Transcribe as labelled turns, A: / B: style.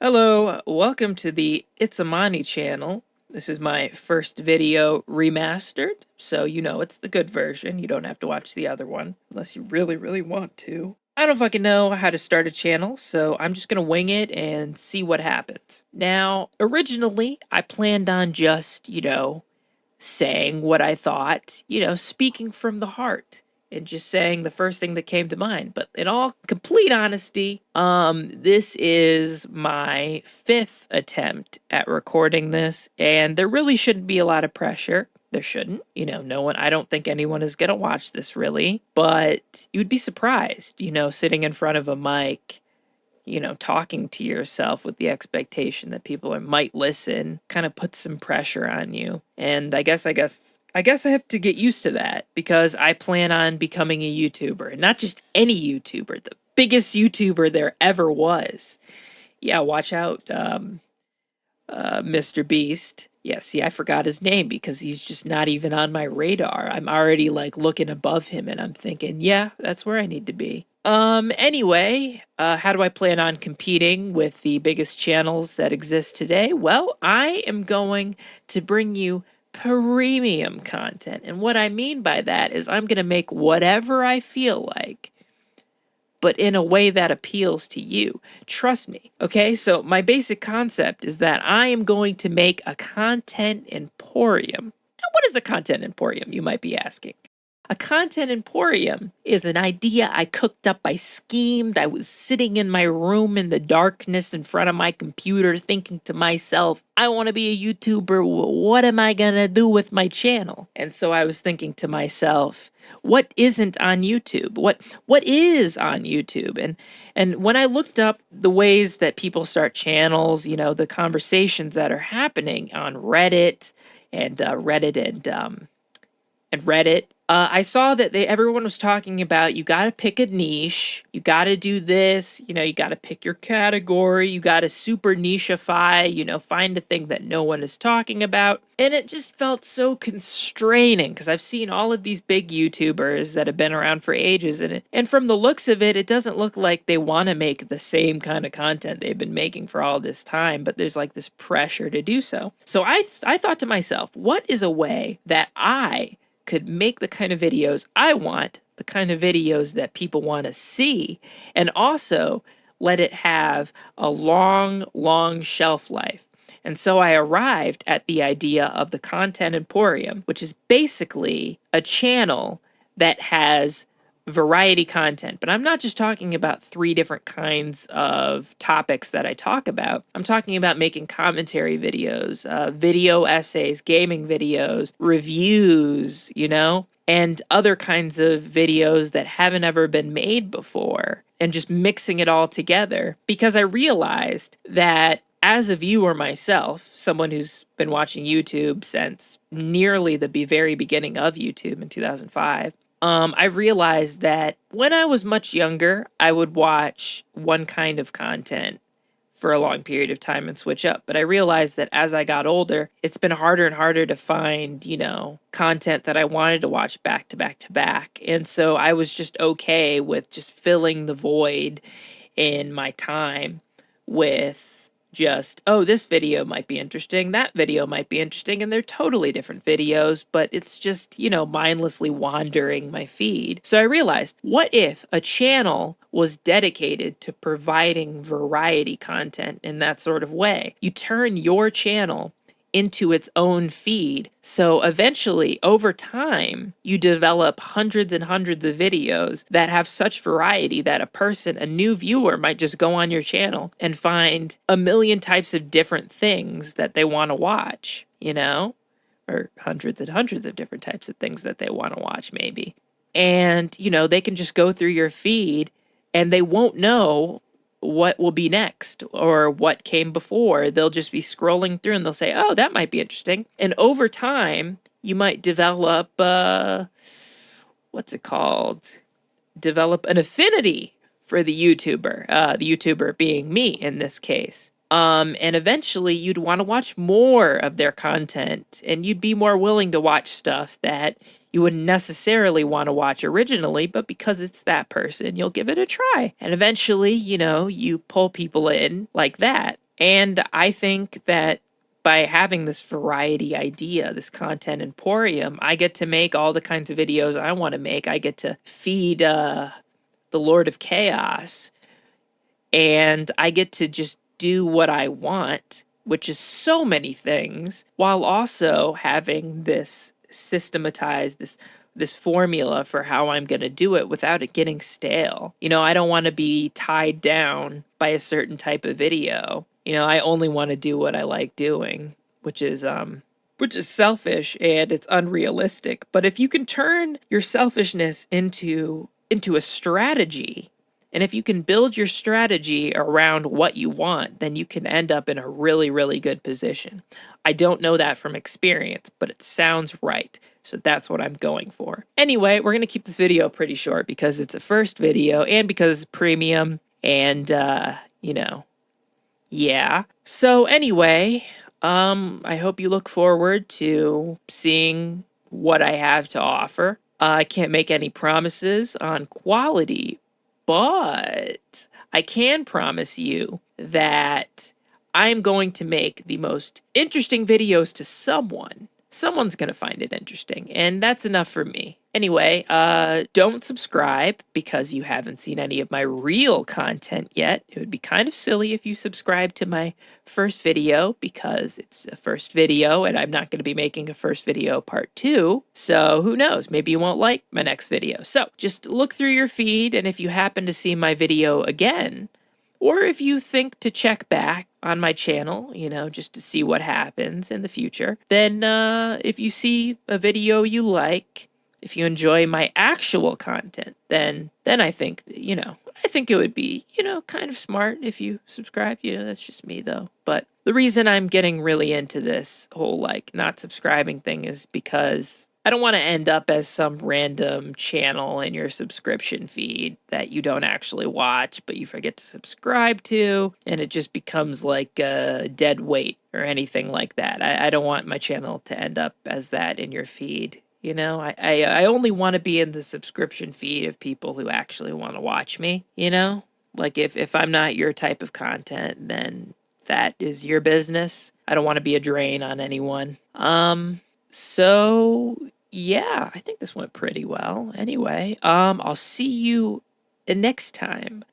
A: Hello, welcome to the It's Amani channel. This is my first video remastered, so you know it's the good version. You don't have to watch the other one, unless you really want to. I don't fucking know how to start a channel, so I'm just gonna wing it and see what happens. Now, originally, I planned on just, saying what I thought, speaking from the heart and just saying the first thing that came to mind. But in all complete honesty, this is my fifth attempt at recording this, and there really shouldn't be a lot of pressure. There shouldn't. No one, I don't think anyone is going to watch this really, but you'd be surprised, sitting in front of a mic, talking to yourself with the expectation that people might listen kind of puts some pressure on you. And I guess I have to get used to that because I plan on becoming a YouTuber, and not just any YouTuber, the biggest YouTuber there ever was. Yeah, watch out, Mr. Beast. Yeah, see, I forgot his name because he's just not even on my radar. I'm already like looking above him and I'm thinking, yeah, that's where I need to be. Anyway, how do I plan on competing with the biggest channels that exist today? Well, I am going to bring you premium content. And what I mean by that is I'm going to make whatever I feel like, but in a way that appeals to you. Trust me. Okay, so my basic concept is that I am going to make a content emporium. Now, what is a content emporium, you might be asking? A content emporium is an idea I cooked up, I schemed. I was sitting in my room in the darkness in front of my computer thinking to myself, I want to be a YouTuber. What am I going to do with my channel? And so I was thinking to myself, what isn't on YouTube? What is on YouTube? And when I looked up the ways that people start channels, the conversations that are happening on Reddit and Reddit, I saw that everyone was talking about you got to pick a niche, you got to do this, you got to pick your category, you got to super nicheify, find a thing that no one is talking about. And it just felt so constraining because I've seen all of these big YouTubers that have been around for ages, and from the looks of it, it doesn't look like they want to make the same kind of content they've been making for all this time, but there's like this pressure to do so. So I thought to myself, what is a way that I could make the kind of videos I want, the kind of videos that people want to see, and also let it have a long shelf life. And so I arrived at the idea of the Content Emporium, which is basically a channel that has variety content. But I'm not just talking about 3 different kinds of topics that I talk about. I'm talking about making commentary videos, video essays, gaming videos, reviews, and other kinds of videos that haven't ever been made before, and just mixing it all together. Because I realized that as a viewer myself, someone who's been watching YouTube since nearly the very beginning of YouTube in 2005, I realized that when I was much younger, I would watch one kind of content for a long period of time and switch up. But I realized that as I got older, it's been harder and harder to find, content that I wanted to watch back to back to back. And so I was just okay with just filling the void in my time with just, oh, this video might be interesting, that video might be interesting, and they're totally different videos, but it's just, mindlessly wandering my feed. So I realized, what if a channel was dedicated to providing variety content in that sort of way? You turn your channel into its own feed. So eventually, over time, you develop hundreds and hundreds of videos that have such variety that a new viewer might just go on your channel and find a million types of different things that they want to watch, or hundreds and hundreds of different types of things that they want to watch, maybe. And, they can just go through your feed and they won't know what will be next or what came before. They'll just be scrolling through and they'll say, oh, that might be interesting. And over time, you might develop, what's it called? Develop an affinity for the YouTuber being me in this case. And eventually you'd want to watch more of their content, and you'd be more willing to watch stuff that you wouldn't necessarily want to watch originally, but because it's that person, you'll give it a try. And eventually, you pull people in like that. And I think that by having this variety idea, this content emporium, I get to make all the kinds of videos I want to make. I get to feed the Lord of Chaos, and I get to just do what I want, which is so many things, while also having this systematized, this formula for how I'm going to do it without it getting stale. You know, I don't want to be tied down by a certain type of video. You know, I only want to do what I like doing, which is selfish and it's unrealistic. But if you can turn your selfishness into a strategy, and if you can build your strategy around what you want, then you can end up in a really, really good position. I don't know that from experience, but it sounds right. So that's what I'm going for. Anyway, we're going to keep this video pretty short because it's a first video and because it's premium and, you know, yeah. So anyway, I hope you look forward to seeing what I have to offer. I can't make any promises on quality, but I can promise you that I'm going to make the most interesting videos to someone. Someone's going to find it interesting, and that's enough for me. Anyway, don't subscribe because you haven't seen any of my real content yet. It would be kind of silly if you subscribed to my first video because it's a first video and I'm not going to be making a first video part 2. So who knows? Maybe you won't like my next video. So just look through your feed, and if you happen to see my video again, or if you think to check back on my channel, you know, just to see what happens in the future, then if you see a video you like, if you enjoy my actual content, then I think, you know, I think it would be, you know, kind of smart if you subscribe. You know, that's just me though. But the reason I'm getting really into this whole like not subscribing thing is because I don't want to end up as some random channel in your subscription feed that you don't actually watch, but you forget to subscribe to, and it just becomes like a dead weight or anything like that. I don't want my channel to end up as that in your feed. You know, I only want to be in the subscription feed of people who actually want to watch me, you know? Like if I'm not your type of content, then that is your business. I don't want to be a drain on anyone. So yeah, I think this went pretty well. Anyway, I'll see you next time.